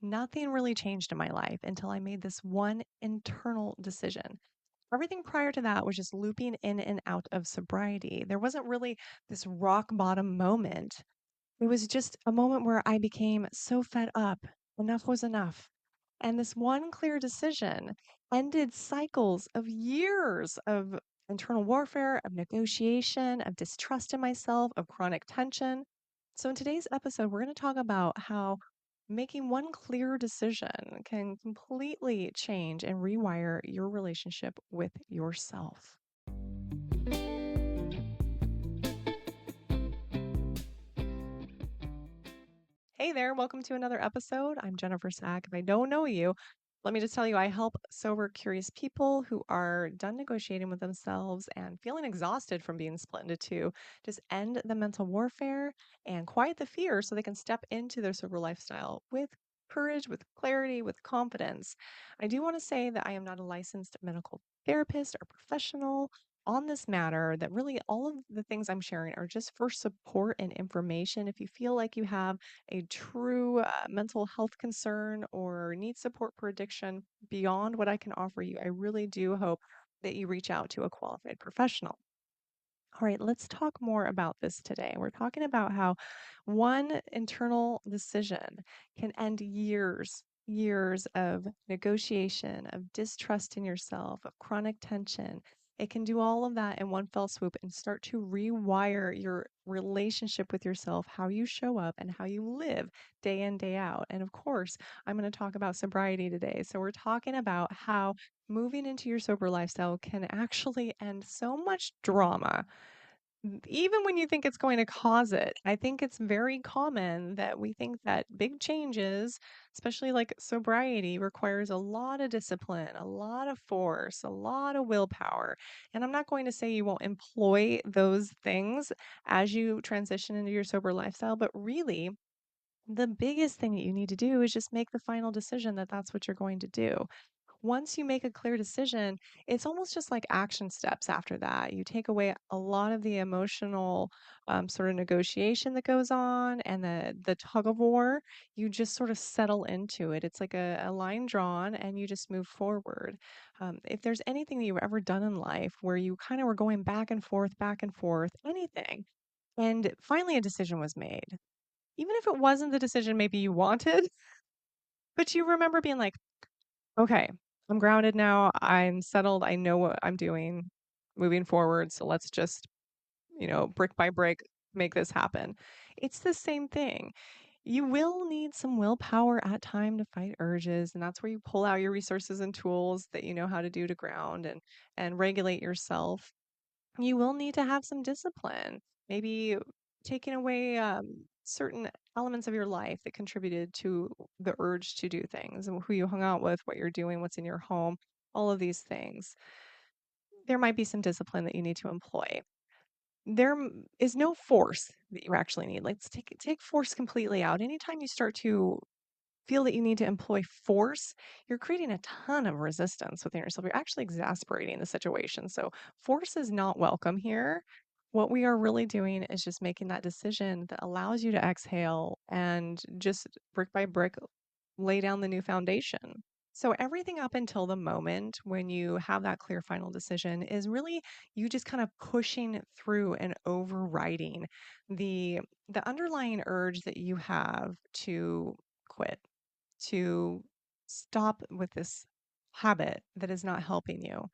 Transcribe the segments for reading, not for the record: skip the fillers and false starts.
nothing really changed in my life until I made this one internal decision. Everything prior to that was just looping in and out of sobriety. There wasn't really this rock bottom moment. It was just a moment where I became so fed up. Enough was enough. And this one clear decision ended cycles of years of internal warfare, of negotiation, of distrust in myself, of chronic tension. So, in today's episode, we're going to talk about how making one clear decision can completely change and rewire your relationship with yourself. Hey there, welcome to another episode. I'm Jennifer Sack. If I don't know you, let me just tell you I help sober, curious people who are done negotiating with themselves and feeling exhausted from being split into two, just end the mental warfare and quiet the fear so they can step into their sober lifestyle with courage, with clarity, with confidence. I do want to say that I am not a licensed medical therapist or professional on this matter, that really all of the things I'm sharing are just for support and information. If you feel like you have a true mental health concern or need support for addiction beyond what I can offer you, I really do hope that you reach out to a qualified professional. All right, let's talk more about this today. We're talking about how one internal decision can end years of negotiation, of distrust in yourself, of chronic tension. It can do all of that in one fell swoop and start to rewire your relationship with yourself, how you show up and how you live day in, day out. And of course, I'm going to talk about sobriety today. So we're talking about how moving into your sober lifestyle can actually end so much drama even when you think it's going to cause it. I think it's very common that we think that big changes, especially like sobriety, requires a lot of discipline, a lot of force, a lot of willpower. And I'm not going to say you won't employ those things as you transition into your sober lifestyle, but really, the biggest thing that you need to do is just make the final decision that that's what you're going to do. Once you make a clear decision, it's almost just like action steps after that. You take away a lot of the emotional sort of negotiation that goes on and the tug of war. You just sort of settle into it. It's like a line drawn and you just move forward. If there's anything that you've ever done in life where you kind of were going back and forth, anything, and finally a decision was made, even if it wasn't the decision maybe you wanted, but you remember being like, okay, I'm grounded now. I'm settled. I know what I'm doing moving forward. So let's just, brick by brick, make this happen. It's the same thing. You will need some willpower at time to fight urges, and that's where you pull out your resources and tools that you know how to do to ground and regulate yourself. You will need to have some discipline, maybe taking away certain elements of your life that contributed to the urge to do things, and who you hung out with, what you're doing, what's in your home, all of these things. There might be some discipline that you need to employ. Is no force that you actually need. Let's take force completely out. Anytime you start to feel that you need to employ force, you're creating a ton of resistance within yourself. You're actually exasperating the situation. So, force is not welcome here. What we are really doing is just making that decision that allows you to exhale and just brick by brick lay down the new foundation. So, everything up until the moment when you have that clear final decision is really you just kind of pushing through and overriding the the underlying urge that you have to quit, to stop with this habit that is not helping you.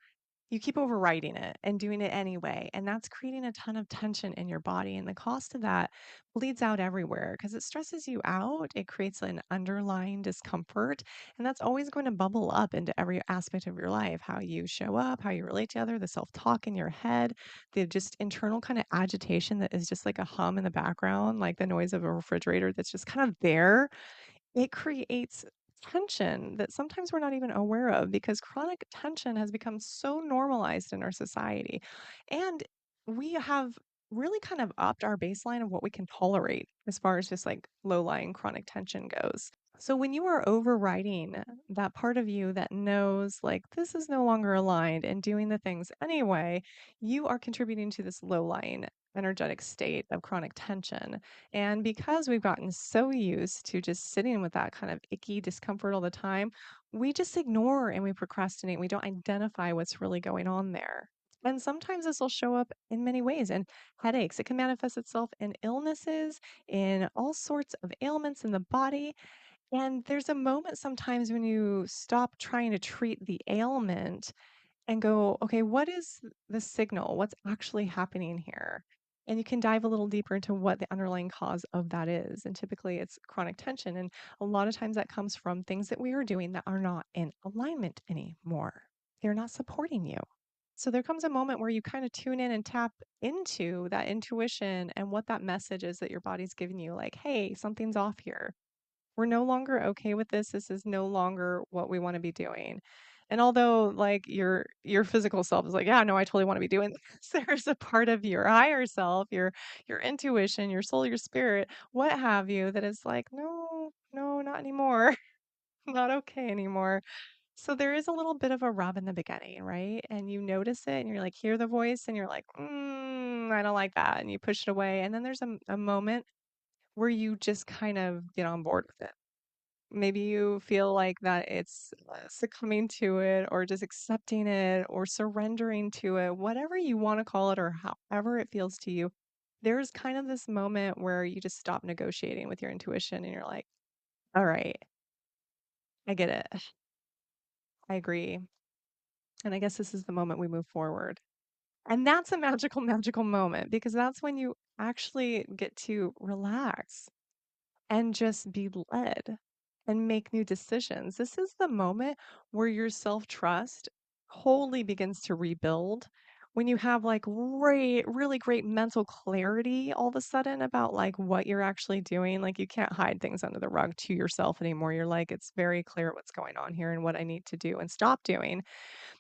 You keep overriding it and doing it anyway, and that's creating a ton of tension in your body. And the cost of that bleeds out everywhere because it stresses you out. It creates an underlying discomfort, and that's always going to bubble up into every aspect of your life, how you show up, how you relate to other, the self talk in your head, the just internal kind of agitation that is just like a hum in the background, like the noise of a refrigerator that's just kind of there. It creates tension that sometimes we're not even aware of because chronic tension has become so normalized in our society. And we have really kind of upped our baseline of what we can tolerate as far as just like low lying chronic tension goes. So when you are overriding that part of you that knows like this is no longer aligned and doing the things anyway, you are contributing to this low lying energetic state of chronic tension. And because we've gotten so used to just sitting with that kind of icky discomfort all the time, we just ignore and we procrastinate. We don't identify what's really going on there. And sometimes this will show up in many ways in headaches. It can manifest itself in illnesses, in all sorts of ailments in the body. And there's a moment sometimes when you stop trying to treat the ailment and go, okay, what is the signal? What's actually happening here? And you can dive a little deeper into what the underlying cause of that is. And typically it's chronic tension. And a lot of times that comes from things that we are doing that are not in alignment anymore. They're not supporting you. So there comes a moment where you kind of tune in and tap into that intuition and what that message is that your body's giving you like, hey, something's off here. We're no longer okay with this. This is no longer what we want to be doing. And although like your physical self is like, yeah, no, I totally want to be doing this, there's a part of your higher self, your intuition, your soul, your spirit, what have you, that is like, no, no, not anymore. Not okay anymore. So there is a little bit of a rub in the beginning, right? And you notice it and you're like, hear the voice and you're like, I don't like that. And you push it away. And then there's a moment where you just kind of get on board with it. Maybe you feel like that it's succumbing to it or just accepting it or surrendering to it, whatever you want to call it or however it feels to you. There's kind of this moment where you just stop negotiating with your intuition and you're like, all right, I get it. I agree. And I guess this is the moment we move forward. And that's a magical, magical moment because that's when you actually get to relax and just be led and make new decisions. This is the moment where your self trust wholly begins to rebuild. When you have like great, really great mental clarity all of a sudden about like what you're actually doing, like you can't hide things under the rug to yourself anymore. You're like, it's very clear what's going on here and what I need to do and stop doing.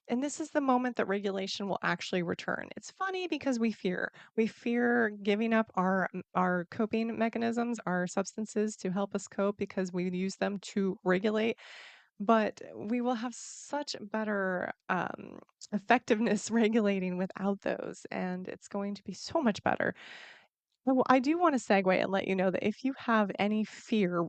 And this is the moment that regulation will actually return. It's funny because we fear. We fear giving up our coping mechanisms, our substances to help us cope because we use them to regulate. But we will have such better effectiveness regulating without those, and it's going to be so much better. I do want to segue and let you know that if you have any fear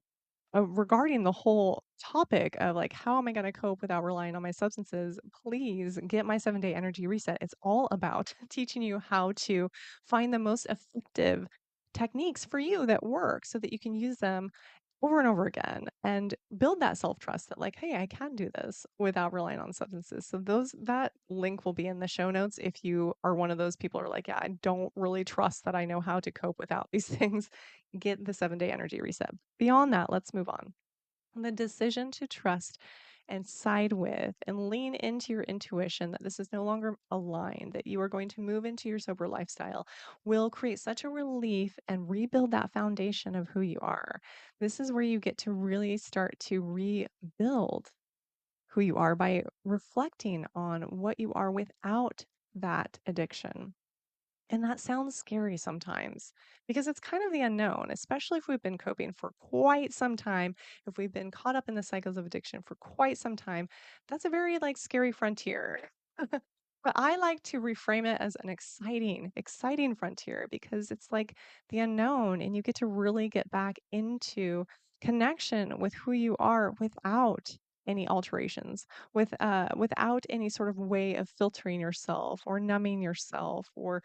regarding the whole topic of like, how am I going to cope without relying on my substances? Please get my 7 day energy reset. It's all about teaching you how to find the most effective techniques for you that work so that you can use them over and over again and build that self-trust that like, hey, I can do this without relying on substances. So that link will be in the show notes if you are one of those people who are like, yeah, I don't really trust that I know how to cope without these things. Get the 7 day energy reset. Beyond that, let's move on. The decision to trust and side with and lean into your intuition that this is no longer aligned, that you are going to move into your sober lifestyle, will create such a relief and rebuild that foundation of who you are. This is where you get to really start to rebuild who you are by reflecting on what you are without that addiction. And that sounds scary sometimes because it's kind of the unknown, especially if we've been coping for quite some time, if we've been caught up in the cycles of addiction for quite some time. That's a very like scary frontier. But I like to reframe it as an exciting, exciting frontier because it's like the unknown and you get to really get back into connection with who you are without any alterations, without any sort of way of filtering yourself or numbing yourself or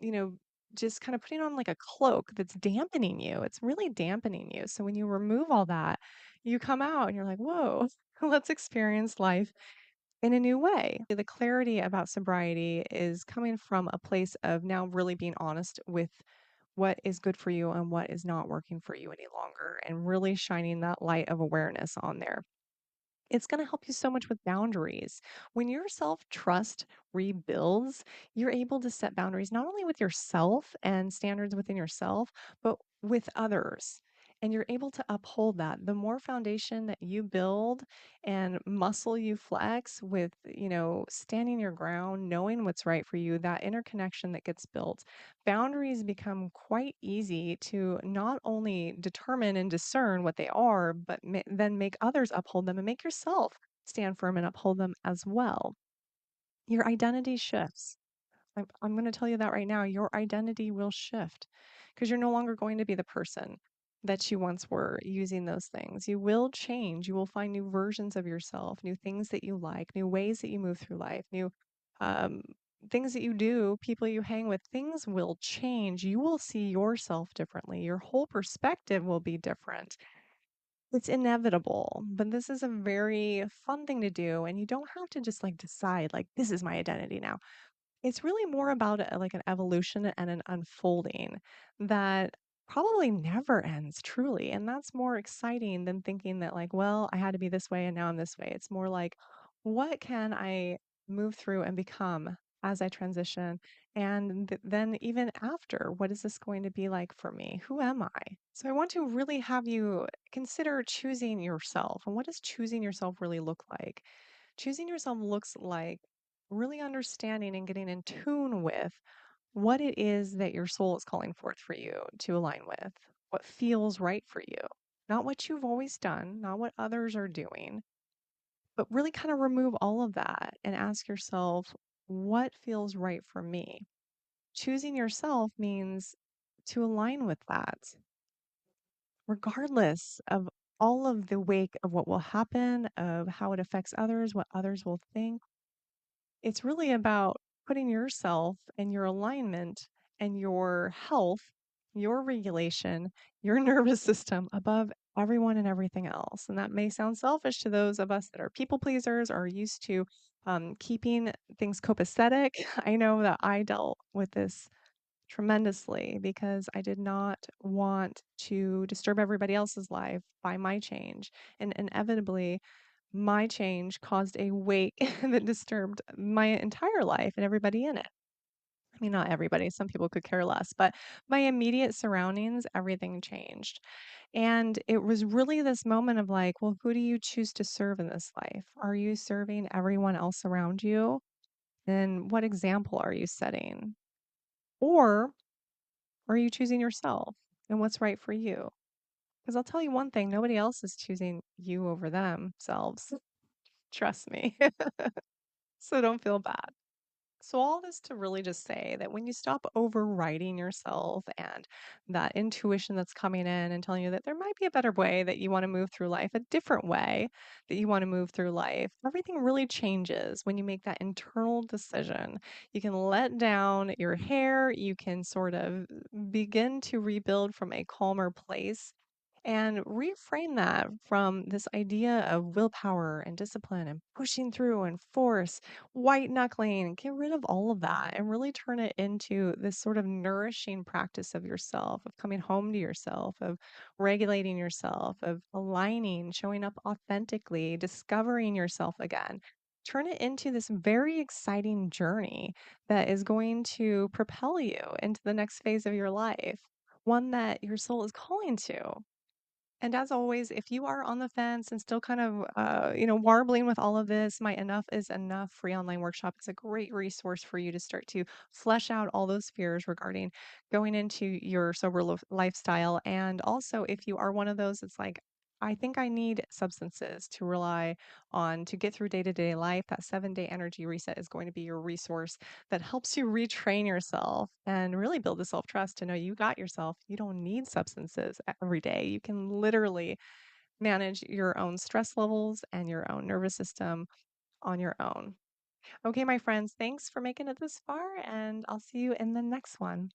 you know, just kind of putting on like a cloak that's dampening you. It's really dampening you. So when you remove all that, you come out and you're like, whoa, let's experience life in a new way. The clarity about sobriety is coming from a place of now really being honest with what is good for you and what is not working for you any longer, and really shining that light of awareness on there. It's going to help you so much with boundaries. When your self trust rebuilds, you're able to set boundaries not only with yourself and standards within yourself, but with others. And you're able to uphold that. The more foundation that you build and muscle you flex with, standing your ground, knowing what's right for you, that interconnection that gets built, boundaries become quite easy to not only determine and discern what they are, but then make others uphold them and make yourself stand firm and uphold them as well. Your identity shifts. I'm going to tell you that right now. Your identity will shift because you're no longer going to be the person that you once were using those things. You will change. You will find new versions of yourself, new things that you like, new ways that you move through life, new um, things that you do, people you hang with. Things will change. You will see yourself differently. Your whole perspective will be different. It's inevitable, but this is a very fun thing to do. And you don't have to just like decide, like, this is my identity now. It's really more about like an evolution and an unfolding that probably never ends truly. And that's more exciting than thinking that, like, well, I had to be this way and now I'm this way. It's more like, what can I move through and become as I transition? And then, even after, what is this going to be like for me? Who am I? So, I want to really have you consider choosing yourself. And what does choosing yourself really look like? Choosing yourself looks like really understanding and getting in tune with what it is that your soul is calling forth for you to align with, what feels right for you, not what you've always done, not what others are doing, but really kind of remove all of that and ask yourself, what feels right for me? Choosing yourself means to align with that, regardless of all of the wake of what will happen, of how it affects others, what others will think. It's really about putting yourself and your alignment and your health, your regulation, your nervous system above everyone and everything else. And that may sound selfish to those of us that are people pleasers or used to keeping things copacetic. I know that I dealt with this tremendously because I did not want to disturb everybody else's life by my change. And inevitably, my change caused a wake that disturbed my entire life and everybody in it. I mean, not everybody, some people could care less, but my immediate surroundings, everything changed. And it was really this moment of like, well, who do you choose to serve in this life? Are you serving everyone else around you? And what example are you setting? Or are you choosing yourself and what's right for you? Because I'll tell you one thing, nobody else is choosing you over themselves. Trust me. So don't feel bad. So, all this to really just say that when you stop overriding yourself and that intuition that's coming in and telling you that there might be a better way that you want to move through life, a different way that you want to move through life, everything really changes when you make that internal decision. You can let down your hair, you can sort of begin to rebuild from a calmer place. And reframe that from this idea of willpower and discipline and pushing through and force white knuckling, get rid of all of that and really turn it into this sort of nourishing practice of yourself, of coming home to yourself, of regulating yourself, of aligning, showing up authentically, discovering yourself again. Turn it into this very exciting journey that is going to propel you into the next phase of your life, one that your soul is calling to. And as always, if you are on the fence and still kind of, warbling with all of this, my Enough is Enough free online workshop is a great resource for you to start to flesh out all those fears regarding going into your lifestyle. And also, if you are one of those that's like, I think I need substances to rely on to get through day to day life, that 7 day energy reset is going to be your resource that helps you retrain yourself and really build the self trust to know you got yourself. You don't need substances every day. You can literally manage your own stress levels and your own nervous system on your own. Okay, my friends, thanks for making it this far, and I'll see you in the next one.